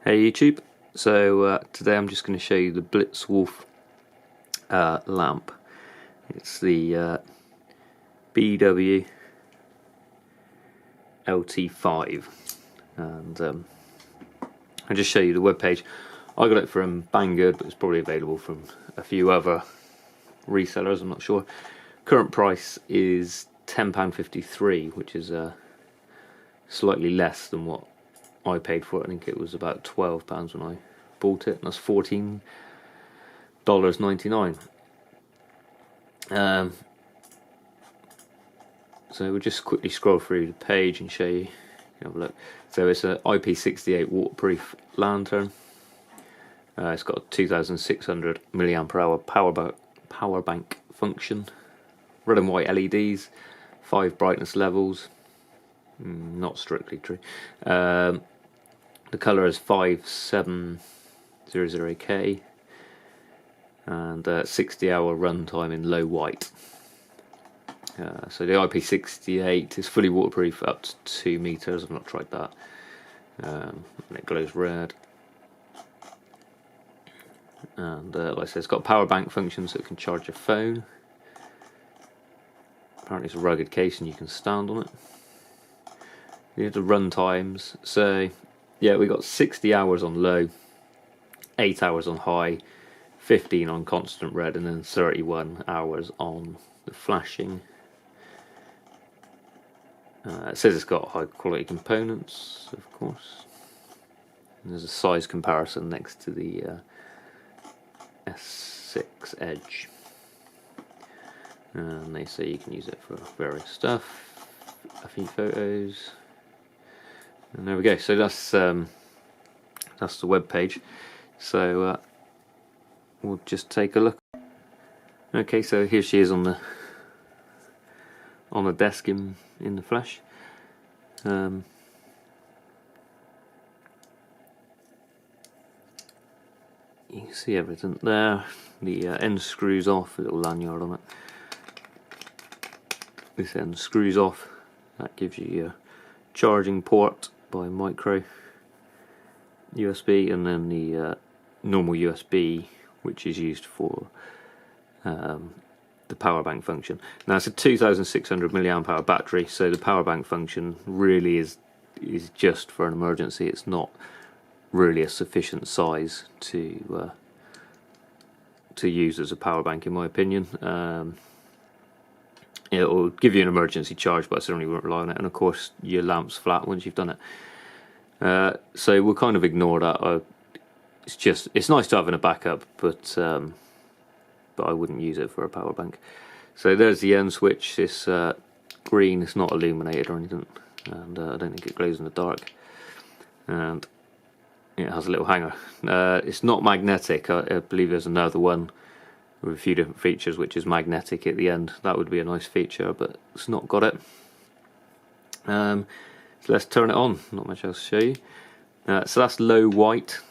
Hey YouTube, so today I'm just going to show you the Blitzwolf lamp. It's the BW-LT5 and I'll just show you the web page. I got it from Banggood, but it's probably available from a few other resellers, I'm not sure. Current price is £10.53, which is slightly less than what I paid for it. I think it was about £12 when I bought it, and that's $14.99. So we'll just quickly scroll through the page and show you. Have a look. So it's an IP68 waterproof lantern. It's got a 2600 mAh power bank function. Red and white LEDs, 5 brightness levels. Not strictly true. The colour is 5700K and 60-hour runtime in low white. So the IP68 is fully waterproof up to 2 meters. I've not tried that. And it glows red. And like I said, it's got power bank function, so it can charge your phone. Apparently it's a rugged case and you can stand on it. You have the run times. So yeah, we got 60 hours on low, 8 hours on high, 15 on constant red, and then 31 hours on the flashing. It says it's got high quality components, of course. And there's a size comparison next to the S6 Edge. And they say you can use it for various stuff, a few photos. And there we go. So that's the web page. So we'll just take a look. Okay, so here she is on the desk in the flesh. You can see everything there. The end screws off, a little lanyard on it. This end screws off. That gives you your charging port by micro USB, and then the normal USB, which is used for the power bank function. Now it's a 2600 mAh battery, so the power bank function really is just for an emergency. It's not really a sufficient size to use as a power bank, in my opinion. It will give you an emergency charge, but I certainly won't rely on it. And of course, your lamp's flat once you've done it. So we'll kind of ignore that. It's nice to have in a backup, but I wouldn't use it for a power bank. So there's the end switch. It's green. It's not illuminated or anything, and I don't think it glows in the dark. And it has a little hanger. It's not magnetic. I believe there's another one with a few different features which is magnetic at the end. That would be a nice feature, but it's not got it. So let's turn it on. Not much else to show you. So that's low white,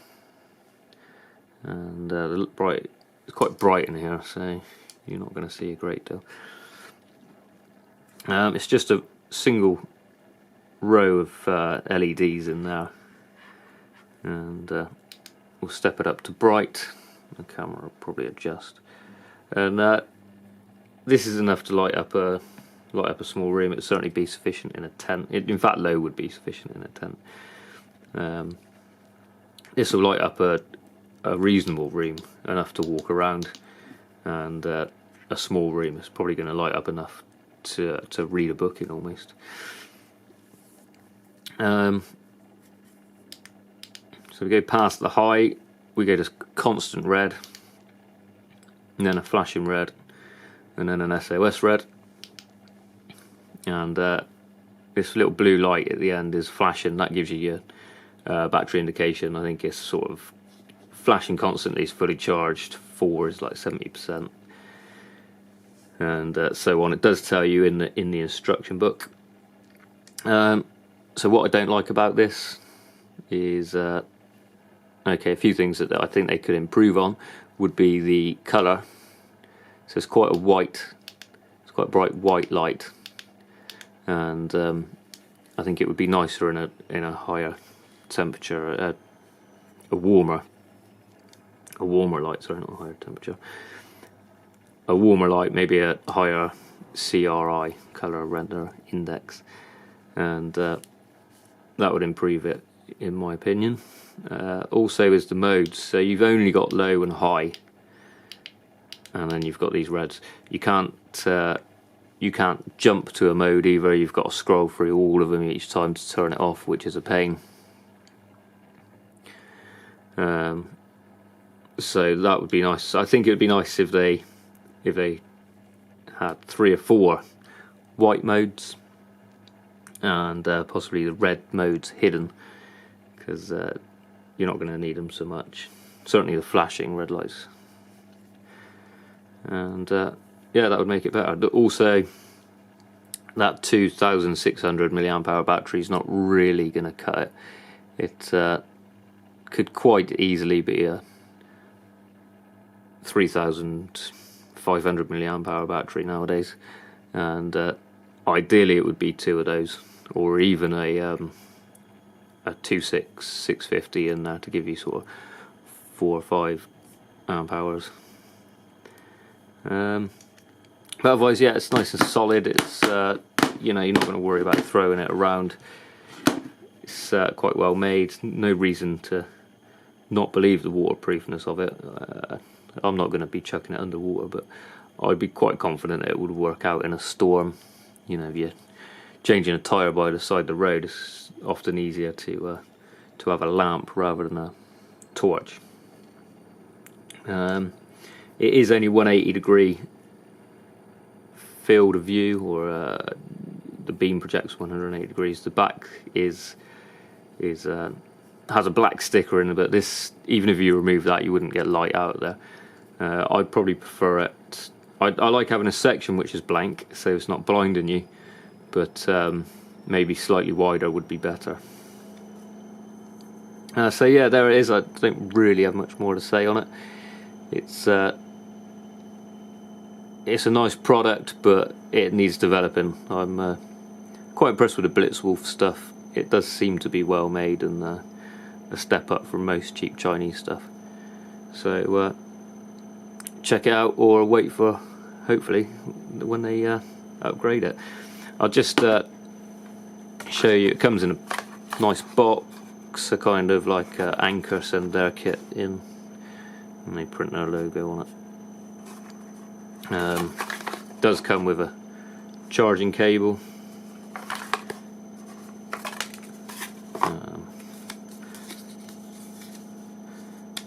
and the bright. It's quite bright in here, so you're not going to see a great deal. It's just a single row of LEDs in there, and we'll step it up to bright. The camera will probably adjust, and this is enough to light up a small room. It would certainly be sufficient in a tent. In fact, low would be sufficient in a tent. This will light up a reasonable room, enough to walk around, and a small room is probably going to light up enough to read a book in almost. So we go past the high, we go to constant red, and then a flashing red, and then an SOS red, and this little blue light at the end is flashing. That gives you your battery indication. I think it's sort of flashing constantly, is fully charged. 4 is like 70%, and so on. It does tell you in the instruction book. So what I don't like about this is okay, a few things that I think they could improve on would be the colour. So it's quite a white, it's quite bright white light, and I think it would be nicer in a higher temperature, a warmer light, sorry, not a higher temperature, a warmer light, maybe a higher CRI, colour render index, and that would improve it, in my opinion. Also is the modes, so you've only got low and high, and then you've got these reds. You can't jump to a mode either. You've got to scroll through all of them each time to turn it off, which is a pain. So that would be nice. I think it would be nice if they had 3 or 4 white modes and possibly the red modes hidden, because you're not going to need them so much. Certainly the flashing red lights. And yeah, that would make it better. Also, that 2,600 milliamp hour battery is not really going to cut it. It could quite easily be a 3,500 milliamp hour battery nowadays, and ideally it would be 2 of those, or even a 650 in there to give you sort of 4 or 5 amp hours. But otherwise, yeah, it's nice and solid. It's you know, you're not going to worry about throwing it around. It's quite well made. No reason to not believe the waterproofness of it. I'm not going to be chucking it underwater, but I'd be quite confident it would work out in a storm. You know, if you're changing a tyre by the side of the road, it's often easier to have a lamp rather than a torch. It is only 180 degree field of view, or the beam projects 180 degrees. The back has a black sticker in it, but this, even if you remove that, you wouldn't get light out there. I'd probably prefer it. I like having a section which is blank, so it's not blinding you, but maybe slightly wider would be better. So yeah, there it is. I don't really have much more to say on it. It's a nice product, but it needs developing. I'm quite impressed with the Blitzwolf stuff. It does seem to be well made and a step up from most cheap Chinese stuff. So check it out, or wait for, hopefully, when they upgrade it. I'll just show you. It comes in a nice box, a kind of like Anchor send their kit in, and they print their logo on it. Does come with a charging cable.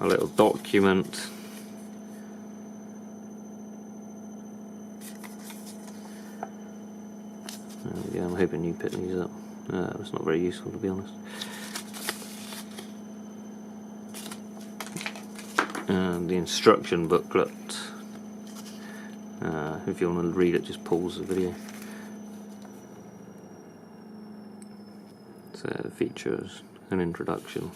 A little document. There we go. I'm hoping you pick these up. It's not very useful, to be honest. And the instruction booklet. If you want to read it, just pause the video. So it features an introduction.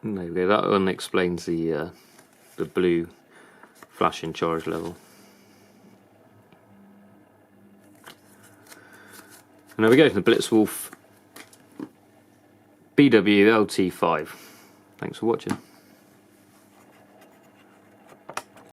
And there we go. That one explains the blue flashing charge level. And there we go, the Blitzwolf BW-LT5. Thanks for watching.